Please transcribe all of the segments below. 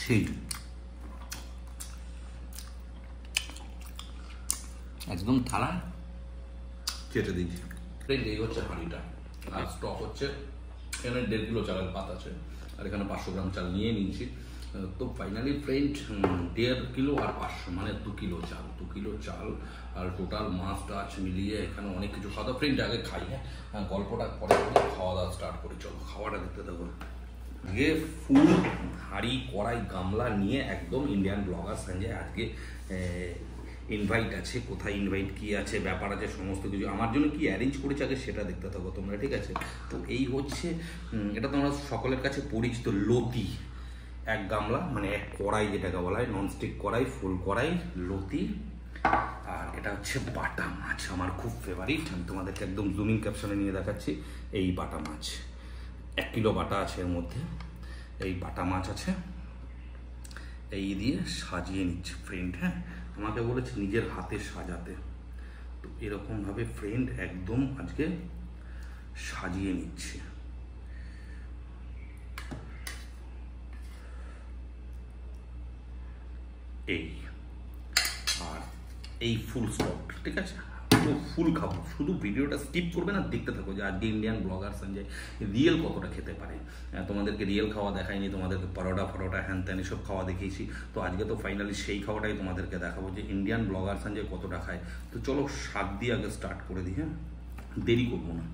সেই একদম থালা কেটে দিয়েছি। ফ্রেন্ড এই হচ্ছে হাঁড়িটা, আর স্টক হচ্ছে এখানে 1.5 কিলো চালের পাত আছে, আর এখানে 500 গ্রাম চাল নিয়ে নিয়েছি। তো ফাইনালি ফ্রেন্ড 1.5 কিলো আর 500 মানে 2 কিলো চাল, 2 কিলো চাল আর টোটাল মাছ টাছ মিলিয়ে এখানে অনেক কিছু খাওয়া দাওয়া। ফ্রেন্ড আগে খাই, হ্যাঁ গল্পটা পরে খাওয়া দাওয়া স্টার্ট করি। চলো খাওয়াটা দেখতে থাকো। আজকে ফুল হাঁড়ি কড়াই গামলা নিয়ে একদম ইন্ডিয়ান ব্লগার সঞ্জয় আজকে ইনভাইট আছে। কোথায় ইনভাইট, কি আছে, ব্যাপার আছে, সমস্ত কিছু আমার জন্য কি অ্যারেঞ্জ করেছে আগে সেটা দেখতে থাকো তোমরা, ঠিক আছে? তো এই হচ্ছে এটা তোমরা সকলের কাছে পরিচিত লতি, 1 গামলা মানে 1 কড়াই যেটাকে বলা হয়, ননস্টিক কড়াই, ফুল কড়াই, লতি। আর এটা হচ্ছে বাটা মাছ, আমার খুব ফেভারিট। আমি তোমাদেরকে একদম জুমিং ক্যাপশনে নিয়ে দেখাচ্ছি। এই বাটা মাছ 1 কিলো বাটা আছে এর মধ্যে, এই বাটা মাছ আছে। এই দিয়ে সাজিয়ে নিচ্ছে ফ্রেন্ড। হ্যাঁ আমাকে বলেছে নিজের হাতে সাজাতে, তো এরকমভাবে ফ্রেন্ড একদম আজকে সাজিয়ে নিচ্ছে। এই আর এই ফুল স্টক, ঠিক আছে? তো ফুল খাবো, শুধু ভিডিওটা স্কিপ করবে না, দেখতে থাকো যে আজকে ইন্ডিয়ান ব্লগার সঞ্জয় রিয়েল কতটা খেতে পারে। তোমাদেরকে রিয়েল খাওয়া দেখাইনি, তোমাদেরকে পরোটা হ্যান ত্যান এসব খাওয়া দেখিয়েছি। তো আজকে তো ফাইনালি সেই খাওয়াটাই তোমাদেরকে দেখাবো যে ইন্ডিয়ান ব্লগার সঞ্জয় কতটা খায়। তো চলো শাক দিয়ে আগে স্টার্ট করে দিই, হ্যাঁ দেরি করবো না।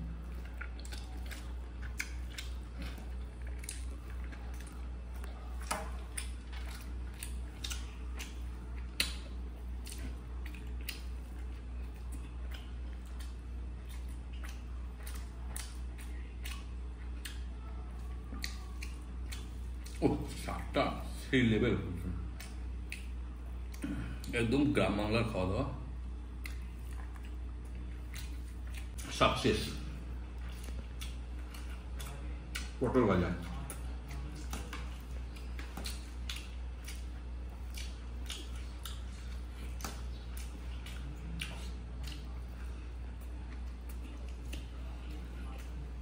ও শাকটা সেই লেভেল, একদম গ্রাম বাংলার খাওয়া দাওয়া। সাকসেস। পটল ভাজা,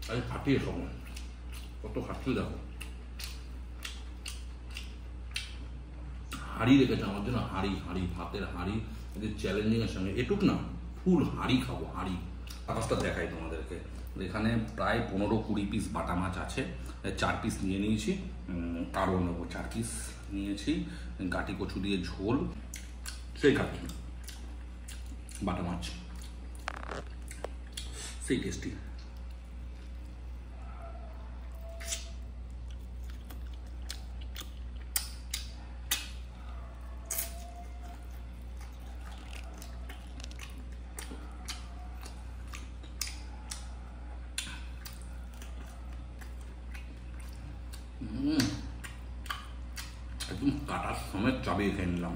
আরে ফাটিয়ে সময় কত খাটলে দেখো। হাঁড়ি রেখেছে আমার জন্য, হাঁড়ি ভাতের হাঁড়ি, এদের চ্যালেঞ্জিংয়ের সঙ্গে এটুক না ফুল হাঁড়ি খাবো। হাঁড়ি আকাশটা দেখাই তোমাদেরকে। এখানে প্রায় 15-20 পিস বাটা মাছ আছে, 4 পিস নিয়ে নিয়েছি, আরও নেবো 4 পিস নিয়েছি। গাটি কচু দিয়ে ঝোল, সেই খাচ্ছি বাটা মাছ, সেই টেস্টি। একদম কাটার সময় চাবিয়ে খেয়ে নিলাম।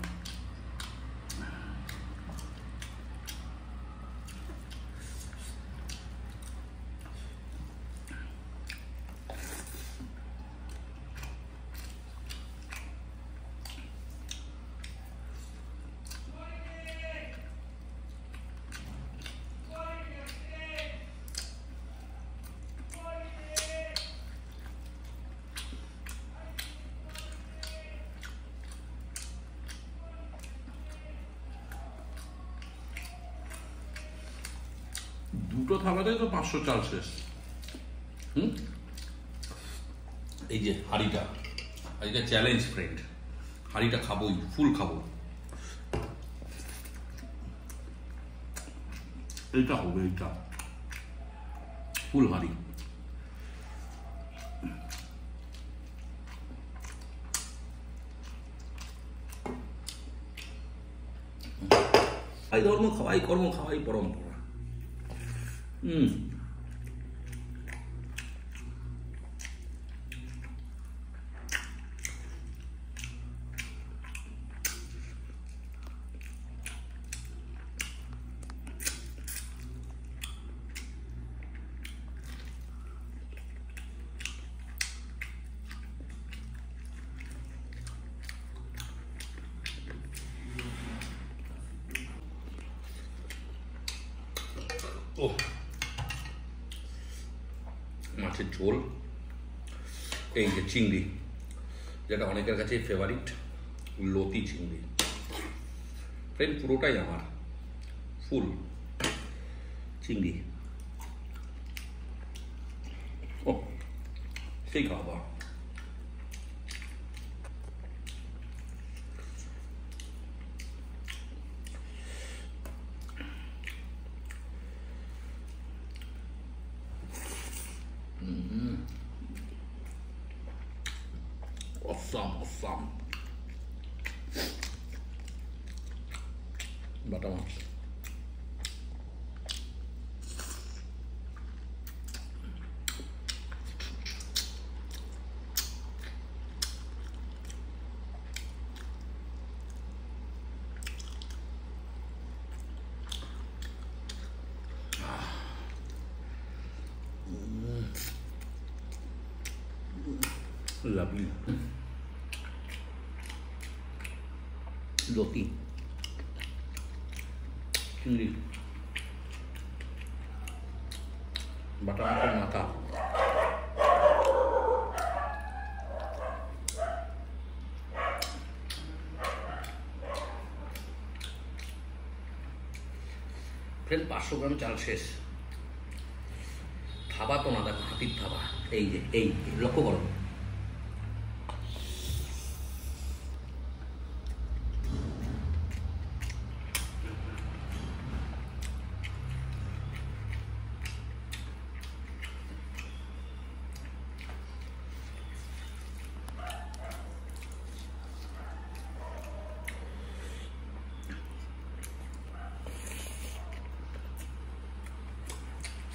দুটো থালাতে তো 500 চাল শেষ। এই যে হাঁড়িটা, আজকে চ্যালেঞ্জ ফ্রেন্ড, হাঁড়িটা খাবোই, ফুল খাবো। এইটা হবে, এইটা ফুল হাঁড়ি। খাই ধর্ম, খাওয়াই কর্ম, খাওয়াই পরম্পরা। ও মাছের ঝোল, এই যে চিংড়ি, যেটা অনেকের কাছেই ফেভারিট, লতি চিংড়ি। ফ্রেন্ড পুরোটাই আমার, ফুল চিংড়ি। ও সেই খাওয়া। Awesome. বাটা মাছ। Lovely. লতি চিংড়ি, বাটা মাছের মাথা। ফ্রেন্ড 500 গ্রাম চাল শেষ। থাবা তো না, দেখো হাতির থাবা। এই যে এই লক্ষ্য করো।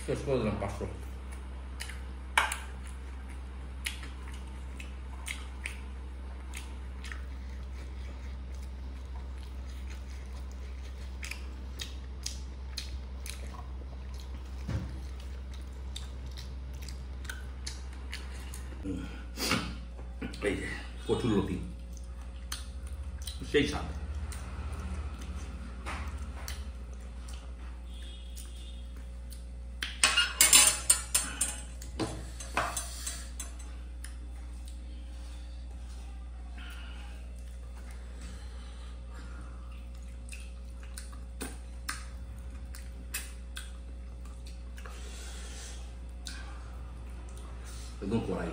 শেষ করে দিলাম 500। এই যে কচুর লতি, সেই স্বাদ। একদম কড়াই,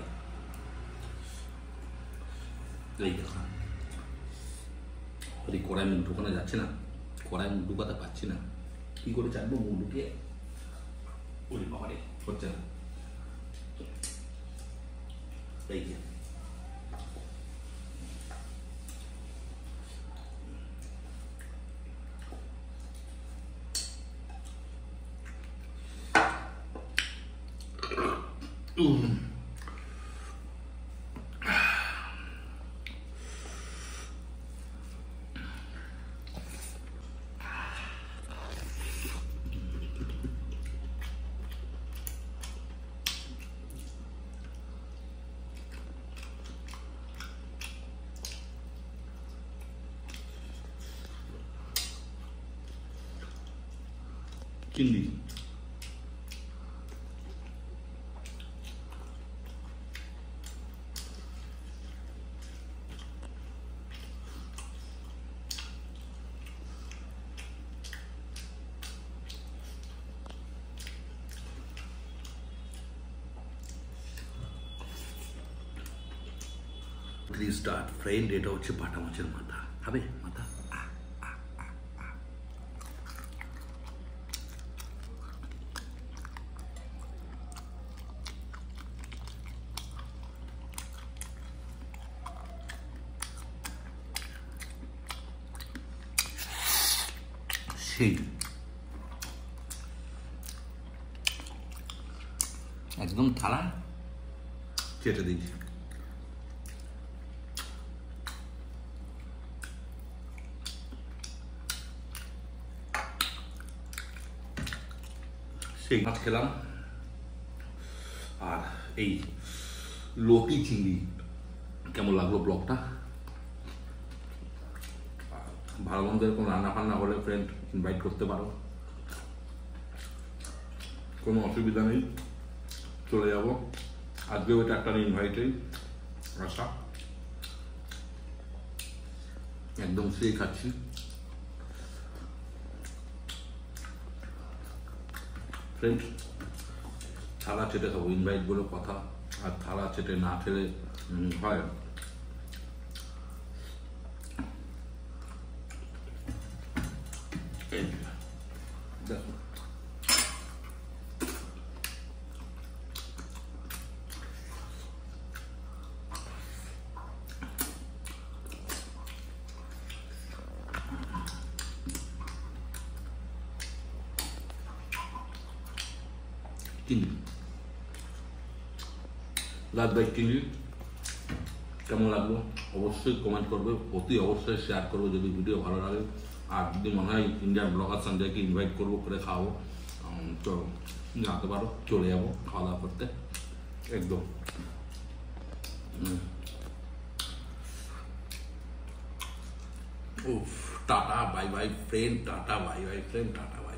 এই দেখুন কড়াই মুখ ঢুকানো যাচ্ছে না, কড়াই মুখ ঢুকাতে পারছি না, কি করে চাইবো মুখ ঢুকিয়ে। ওই বাবারে হচ্ছে না। এই যে চিংড়ি। স্টার ফ্রেন্ড, এটা হচ্ছে বাটা মাছের মাথা। খাবে মাথা? সেই একদম থালা চেটে দিয়েছি। সেই মাছ খেলাম, আর এই লতি চিংড়ি। কেমন লাগলো ব্লগটা? ভালো মন্দের কোনো রান্না ফান্না হলে ফ্রেন্ড ইনভাইট করতে পারো, কোনো অসুবিধা নেই, চলে যাব। আজকেও এটা একটা ইনভাইটেই আসা। একদম সেই খাচ্ছি। ফ্রেন্ডস, থালা চেটে খাবো, ইনভাইট বলে কথা, আর থালা চেটে না খেলে হয়। দেখো চিংড়ি, লাল ভাই চিংড়ি কেমন লাগলো অবশ্যই কমেন্ট করবে, অতি অবশ্যই শেয়ার করবে যদি ভিডিও ভালো লাগে। আর যদি মনে হয় ইন্ডিয়ান ব্লগার সঞ্জয়কে ইনভাইট করবো করে খাওয়াবো, তো জানতে পারো, চলে যাবো খাওয়া দাওয়া করতে একদম। উফ, tata bye bye friend, tata bye bye friend, tata bye.